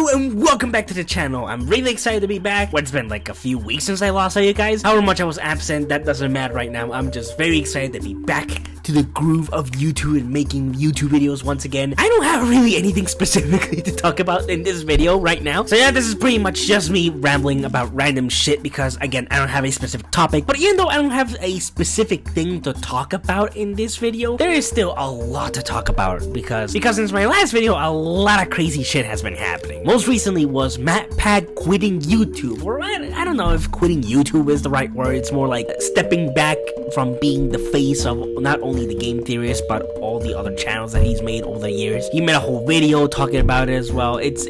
Hello and welcome back to the channel. I'm really excited to be back. It's been like a few weeks since I last saw you guys. However much I was absent, that doesn't matter right now. I'm just very excited to be back to the groove of YouTube and making YouTube videos once again. I don't have really anything specifically to talk about in this video right now. So yeah, this is pretty much just me rambling about random shit because again, I don't have a specific topic. But even though I don't have a specific thing to talk about in this video, there is still a lot to talk about because since my last video, a lot of crazy shit has been happening. Most recently was MatPat quitting YouTube, or I don't know if quitting YouTube is the right word. It's more like stepping back from being the face of not only the Game Theorist but all the other channels that he's made over the years. He made a whole video talking about it as well. It's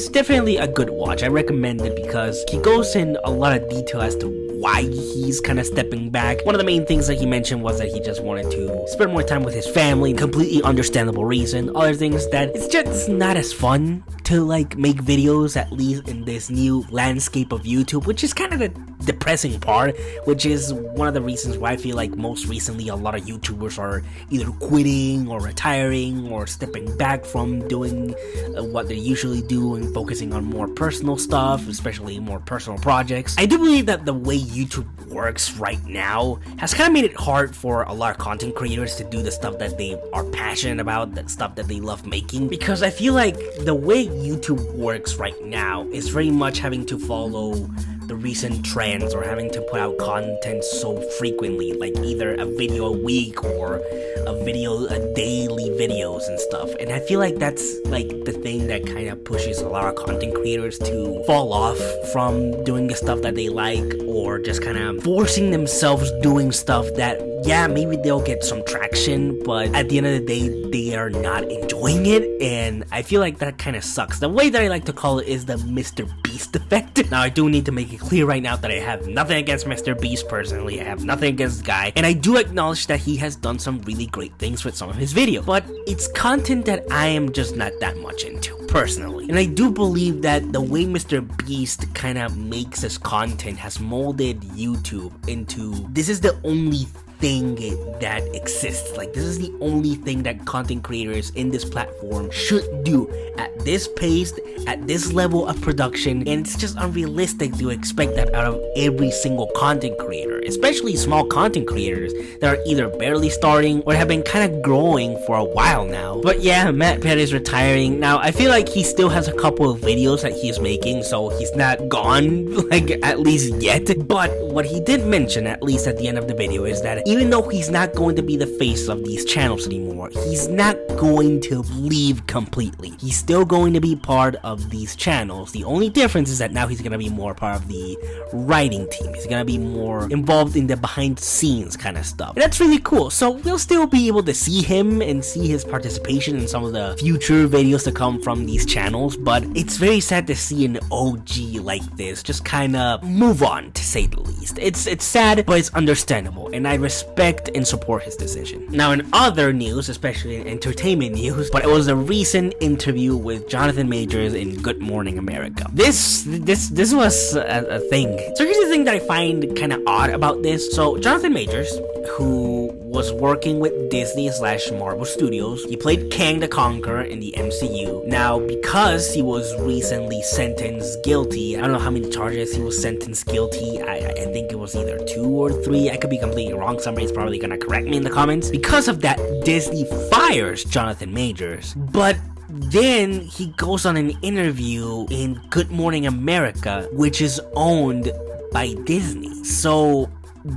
definitely a good watch. I recommend it because he goes in a lot of detail as to why he's kind of stepping back. One of the main things that he mentioned was that he just wanted to spend more time with his family. Completely understandable reason. Other things that it's just not as fun to like make videos, at least in this new landscape of YouTube, which is kind of the depressing part, which is one of the reasons why I feel like most recently a lot of YouTubers are either quitting or retiring or stepping back from doing what they usually do and focusing on more personal stuff, especially more personal projects. I do believe that the way YouTube works right now has kind of made it hard for a lot of content creators to do the stuff that they are passionate about, that stuff that they love making, because I feel like the way YouTube works right now is very much having to follow the recent trends or having to put out content so frequently, like either a video a week or a daily videos and stuff. And I feel like that's like the thing that kind of pushes a lot of content creators to fall off from doing the stuff that they like, or just kind of forcing themselves doing stuff that, yeah, maybe they'll get some traction, but at the end of the day, they are not enjoying it. And I feel like that kind of sucks. The way that I like to call it is the Mr. Beast effect. Now, I do need to make it clear right now that I have nothing against Mr. Beast personally. I have nothing against the guy, and I do acknowledge that he has done some really great things with some of his videos, but it's content that I am just not that much into personally. And I do believe that the way Mr. Beast kind of makes his content has molded YouTube into, this is the only thing that exists. Like, this is the only thing that content creators in this platform should do at this pace, at this level of production, and it's just unrealistic to expect that out of every single content creator, especially small content creators that are either barely starting or have been kind of growing for a while now. But yeah, MatPat is retiring. Now, I feel like he still has a couple of videos that he's making, so he's not gone, like, at least yet. But what he did mention, at least at the end of the video, is that even though he's not going to be the face of these channels anymore, he's not going to leave completely. He's still going to be part of these channels. The only difference is that now he's going to be more part of the writing team. He's going to be more involved in the behind the scenes kind of stuff. And that's really cool. So we'll still be able to see him and see his participation in some of the future videos to come from these channels, but it's very sad to see an OG like this just kind of move on, to say the least. It's sad, but it's understandable, and I respect and support his decision. Now, in other news, especially in entertainment news, but it was a recent interview with Jonathan Majors in Good Morning America. This was a thing. So here's the thing that I find kind of odd about this. So Jonathan Majors, who was working with Disney / Marvel Studios, he played Kang the Conqueror in the MCU. Now, because he was recently sentenced guilty, I don't know how many charges he was sentenced guilty. I think it was either 2 or 3. I could be completely wrong. Somebody's probably gonna correct me in the comments. Because of that, Disney fires Jonathan Majors. But then he goes on an interview in Good Morning America, which is owned by Disney. So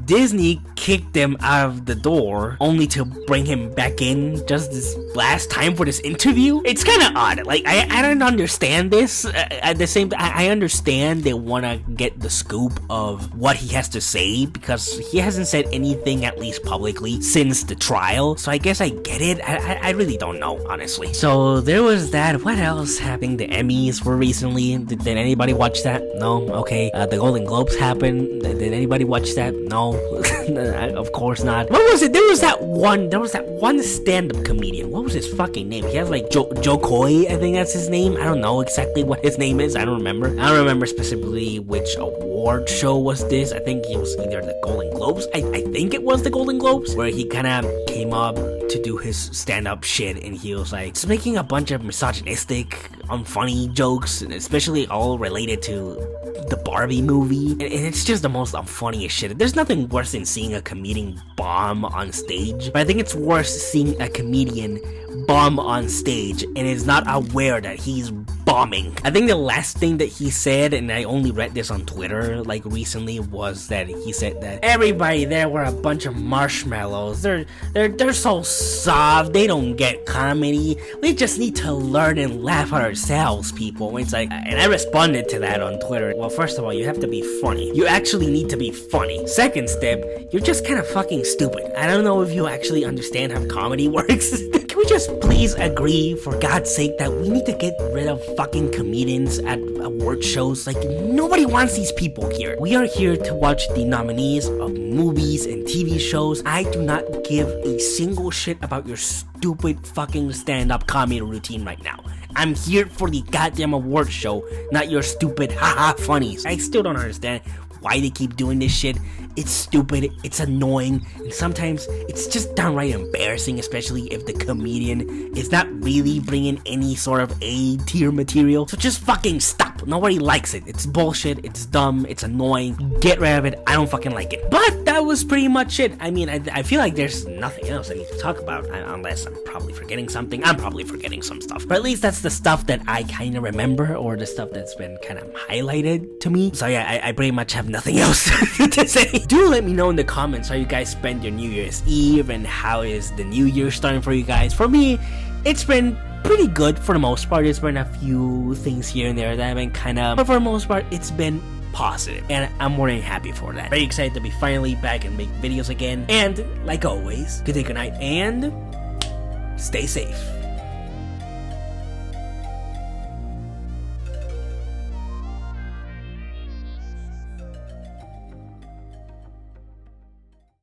Disney kicked him out of the door only to bring him back in just this last time for this interview. It's kind of odd. Like, I don't understand this. At the same time, I understand they want to get the scoop of what he has to say because he hasn't said anything, at least publicly, since the trial. So I guess I get it. I really don't know, honestly. So there was that. What else happened? The Emmys were recently. Did anybody watch that? No? Okay. The Golden Globes happened. Did anybody watch that? No. Of course not. What was it? There was that one stand-up comedian. What was his fucking name? He has like Joe Coy, I think that's his name. I don't know exactly what his name is. I don't remember specifically which award show was this. I think it was either the Golden Globes. I think it was the Golden Globes, where he kind of came up to do his stand-up shit, and he was like just making a bunch of misogynistic, unfunny jokes, and especially all related to the Barbie movie, and it's just the most unfunniest shit. There's nothing worse than seeing a comedian bomb on stage, but I think it's worse seeing a comedian bomb on stage and is not aware that he's bombing. I think the last thing that he said, and I only read this on Twitter like recently, was that he said that everybody there were a bunch of marshmallows. They're so soft, they don't get comedy. We just need to learn and laugh at ourselves, people. It's like, and I responded to that on Twitter. Well, first of all, you have to be funny. You actually need to be funny. Second step, you're just kind of fucking stupid. I don't know if you actually understand how comedy works. Can we just please agree, for God's sake, that we need to get rid of fucking comedians at award shows? Like, nobody wants these people here. We are here to watch the nominees of movies and TV shows. I do not give a single shit about your stupid fucking stand-up comedy routine right now. I'm here for the goddamn award show, not your stupid haha funnies. I still don't understand why they keep doing this shit. It's stupid, it's annoying, and sometimes it's just downright embarrassing, especially if the comedian is not really bringing any sort of A-tier material. So just fucking stop. Nobody likes it. It's bullshit, it's dumb, it's annoying. Get rid of it. I don't fucking like it. But that was pretty much it. I mean, I feel like there's nothing else I need to talk about, unless I'm probably forgetting something. I'm probably forgetting some stuff. But at least that's the stuff that I kind of remember, or the stuff that's been kind of highlighted to me. So yeah, I pretty much have nothing else to say. Do let me know in the comments how you guys spend your New Year's Eve, and how is the new year starting for you guys. For me, it's been pretty good for the most part. There's been a few things here and there that have been kind of, but for the most part, it's been positive, and I'm more than happy for that. Very excited to be finally back and make videos again. And like always, good day, good night, and stay safe.